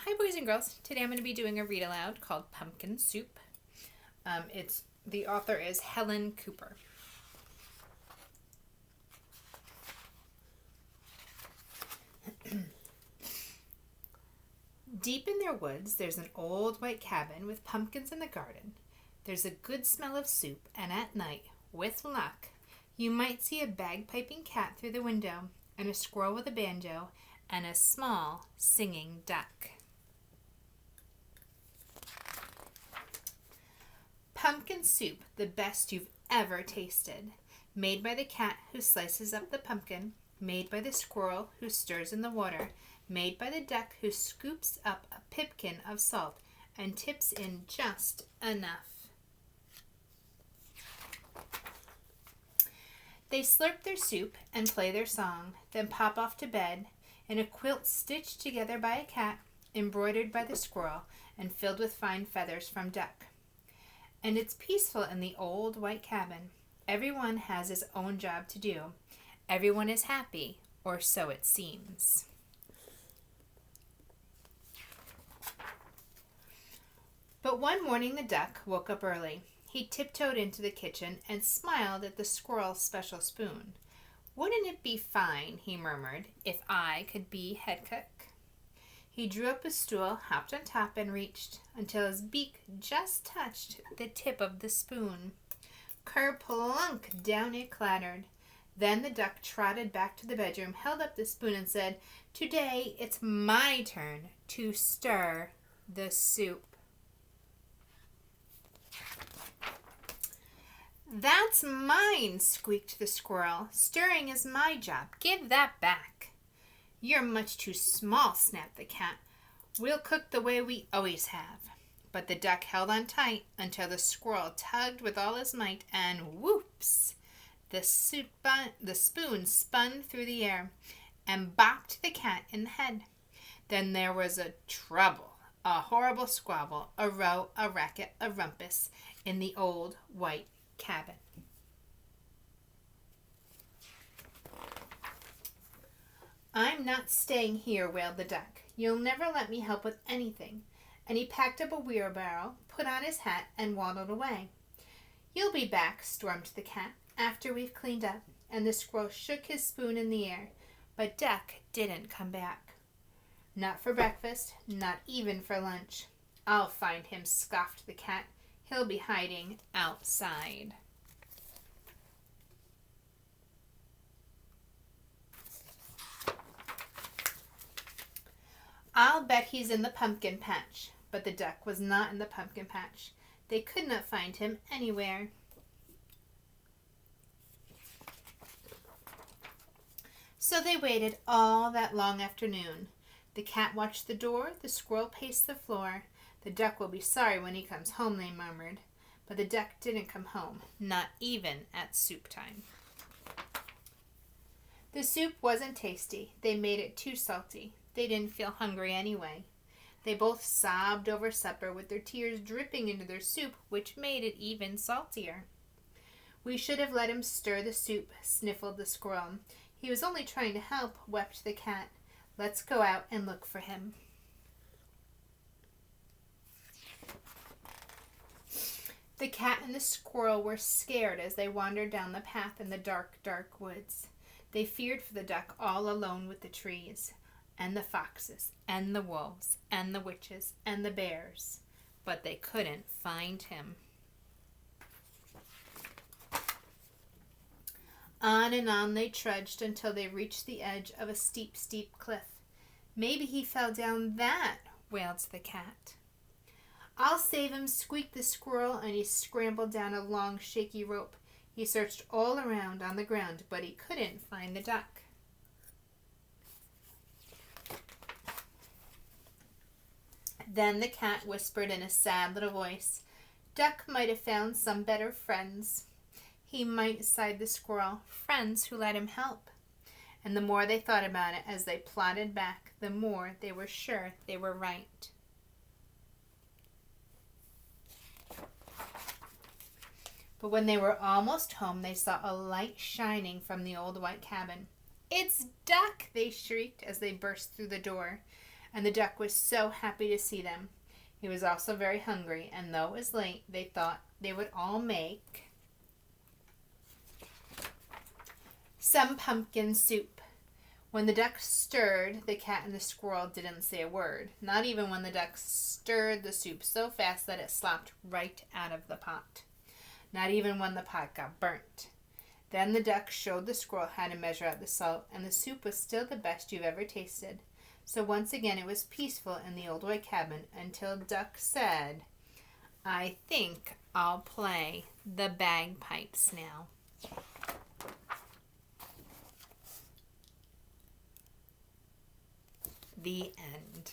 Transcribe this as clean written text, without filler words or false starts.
Hi, boys and girls. Today I'm going to be doing a read aloud called Pumpkin Soup. The author is Helen Cooper. Deep in their woods, there's an old white cabin with pumpkins in the garden. There's a good smell of soup, and at night, with luck, you might see a bagpiping cat through the window, and a squirrel with a banjo, and a small singing duck. Pumpkin soup, the best you've ever tasted. Made by the cat who slices up the pumpkin. Made by the squirrel who stirs in the water. Made by the duck who scoops up a pipkin of salt and tips in just enough. They slurp their soup and play their song, then pop off to bed in a quilt stitched together by a cat, embroidered by the squirrel, and filled with fine feathers from duck. And it's peaceful in the old white cabin. Everyone has his own job to do. Everyone is happy, or so it seems. But one morning the duck woke up early. He tiptoed into the kitchen and smiled at the squirrel's special spoon. "Wouldn't it be fine," he murmured, "if I could be head cook?" He drew up a stool, hopped on top, and reached until his beak just touched the tip of the spoon. Kerplunk! Down it clattered. Then the duck trotted back to the bedroom, held up the spoon, and said, "Today it's my turn to stir the soup." "That's mine," squeaked the squirrel. "Stirring is my job. Give that back." "You're much too small," snapped the cat. "We'll cook the way we always have." But the duck held on tight until the squirrel tugged with all his might, and whoops! The spoon spun through the air and bopped the cat in the head. Then there was a trouble, a horrible squabble, a row, a racket, a rumpus in the old white cabin. "I'm not staying here," wailed the duck. "You'll never let me help with anything." And he packed up a wheelbarrow, put on his hat, and waddled away. "You'll be back," stormed the cat, "after we've cleaned up." And the squirrel shook his spoon in the air. But Duck didn't come back. "Not for breakfast, not even for lunch." "I'll find him," scoffed the cat. "He'll be hiding outside." "I'll bet he's in the pumpkin patch." But the duck was not in the pumpkin patch. They could not find him anywhere. So they waited all that long afternoon. The cat watched the door, the squirrel paced the floor. "The duck will be sorry when he comes home," they murmured. But the duck didn't come home, not even at soup time. The soup wasn't tasty. They made it too salty. They didn't feel hungry anyway. They both sobbed over supper with their tears dripping into their soup, which made it even saltier. "We should have let him stir the soup," sniffled the squirrel. "He was only trying to help," wept the cat. "Let's go out and look for him." The cat and the squirrel were scared as they wandered down the path in the dark, dark woods. They feared for the duck all alone with the trees, and the foxes, and the wolves, and the witches, and the bears. But they couldn't find him. On and on they trudged until they reached the edge of a steep, steep cliff. "Maybe he fell down that," wailed the cat. "I'll save him," squeaked the squirrel, and he scrambled down a long, shaky rope. He searched all around on the ground, but he couldn't find the duck. Then the cat whispered in a sad little voice, "Duck might have found some better friends." "He might," sighed the squirrel, "friends who let him help." And the more they thought about it as they plodded back, the more they were sure they were right. But when they were almost home, they saw a light shining from the old white cabin. "It's Duck!" they shrieked as they burst through the door. and the duck was so happy to see them. He was also very hungry, and though it was late, they thought they would all make some pumpkin soup. When the duck stirred, the cat and the squirrel didn't say a word, not even when the duck stirred the soup so fast that it slopped right out of the pot. Not even when the pot got burnt. Then the duck showed the squirrel how to measure out the salt, and the soup was still the best you've ever tasted. So once again it was peaceful in the old white cabin until Duck said, "I think I'll play the bagpipes now." The end.